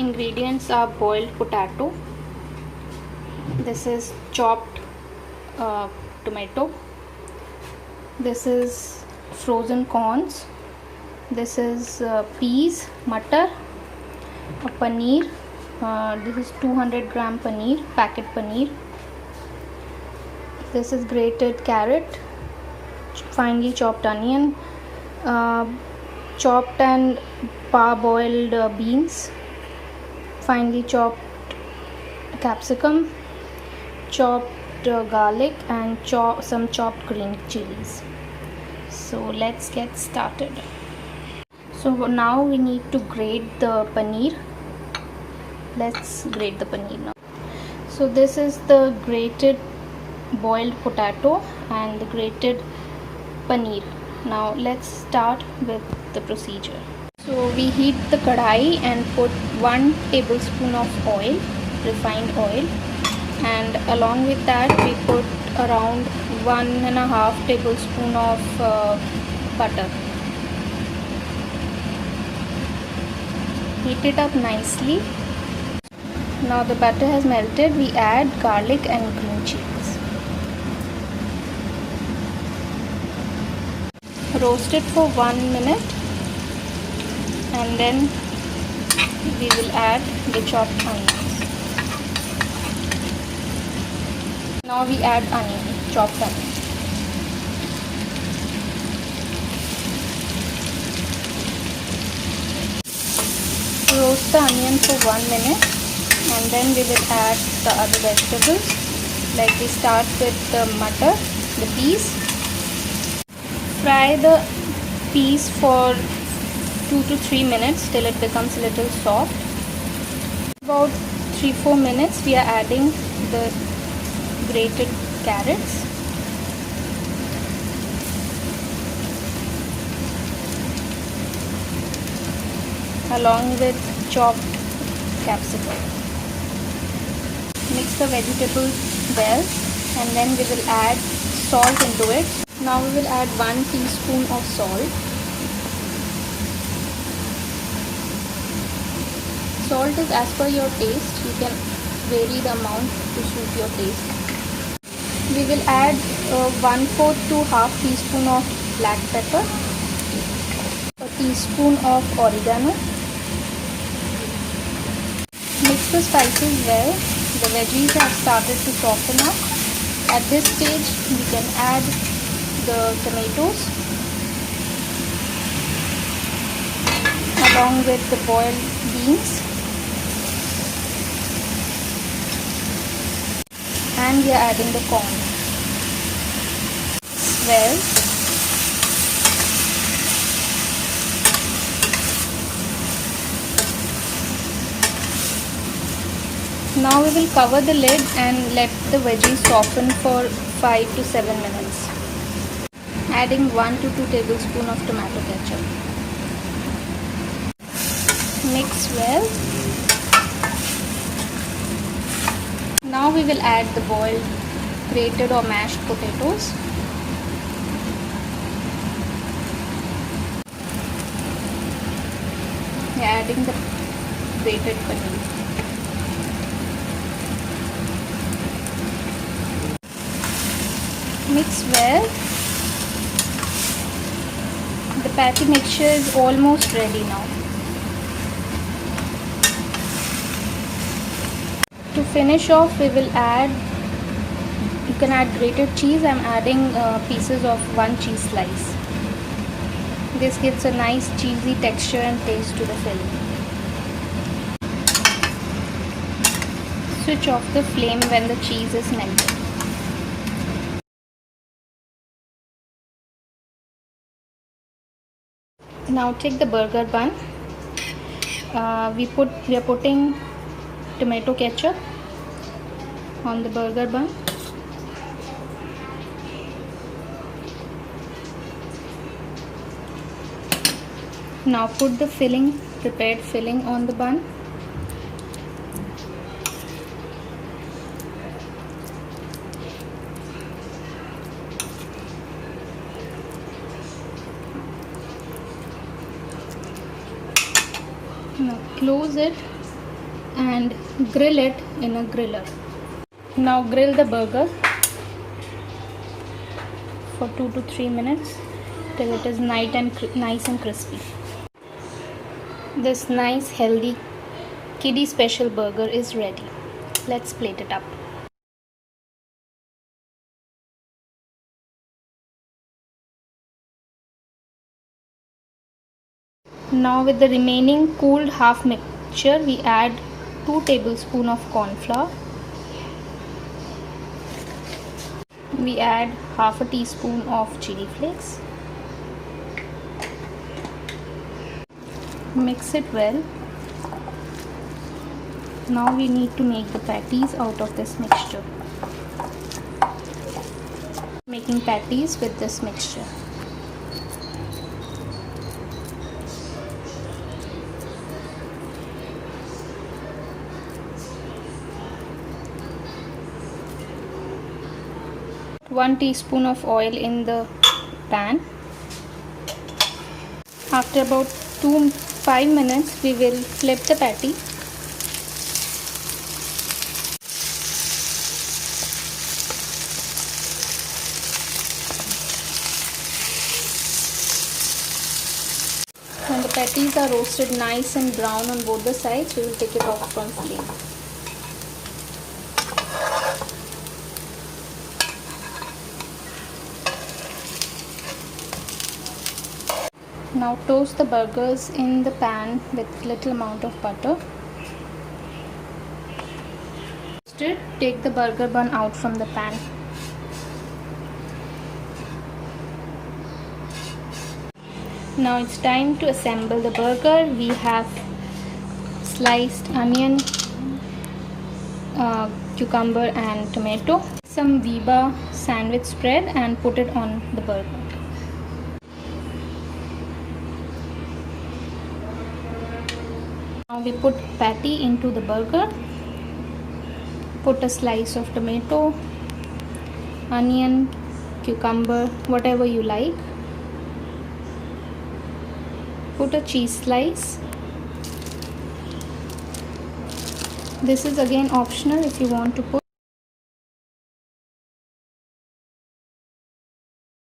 ingredients are boiled potato. This is chopped tomato. This is frozen corns. This is peas, matar, paneer. This is 200 gram paneer, packet paneer. This is grated carrot, finely chopped onion, chopped and parboiled beans, finely chopped capsicum, chopped garlic, and some chopped green chilies. So let's get started. So now we need to grate the paneer. Let's grate the paneer now. So this is the grated boiled potato and the grated paneer. Now let's start with the procedure. So we heat the kadai and put 1 tablespoon of oil, refined oil, and along with that we put around 1.5 tablespoon of butter. Heat it up nicely. Now the butter has melted, we add garlic and green chilies. Roast it for 1 minute and then we will add the chopped onions. Now we add onion, chopped onion. Roast the onion for 1 minute and then we will add the other vegetables. Like we start with the matar, the peas. Fry the peas for 2 to 3 minutes till it becomes a little soft. About 3-4 minutes we are adding the grated carrots. Along with chopped capsicum. Mix the vegetables well and then we will add salt into it. Now we will add 1 teaspoon of salt. Salt is as per your taste. You can vary the amount to suit your taste. We will add 1/4 to half teaspoon of black pepper, a teaspoon of oregano. Mix the spices well. The veggies have started to soften up. At this stage we can add the tomatoes along with the boiled beans, and we are adding the corn. Well, now we will cover the lid and let the veggies soften for 5 to 7 minutes. Adding 1 to 2 tablespoons of tomato ketchup. Mix well. Now we will add the boiled, grated or mashed potatoes. We are adding the grated paneer. Mix well. The patty mixture is almost ready now. To finish off, we will add, you can add grated cheese. I am adding pieces of 1 cheese slice. This gives a nice cheesy texture and taste to the filling. Switch off the flame when the cheese is melted. Now take the burger bun. We are putting tomato ketchup on the burger bun. Now put the filling, prepared filling on the bun. Now close it and grill it in a griller. Now grill the burger for 2 to 3 minutes till it is nice and crispy. This nice healthy kiddie special burger is ready. Let's plate it up. Now with the remaining cooled half mixture, we add 2 tablespoons of corn flour. We add half a teaspoon of chili flakes. Mix it well. Now we need to make the patties out of this mixture. Making patties with this mixture. One teaspoon of oil in the pan. After about 5 minutes, we will flip the patty. When the patties are roasted nice and brown on both the sides, we will take it off from flame. Now toast the burgers in the pan with little amount of butter. Take the burger bun out from the pan. Now it's time to assemble the burger. We have sliced onion, cucumber and tomato. Some Viva sandwich spread and put it on the burger. Now we put patty into the burger. Put a slice of tomato, onion, cucumber, whatever you like. Put a cheese slice. This is again optional if you want to put.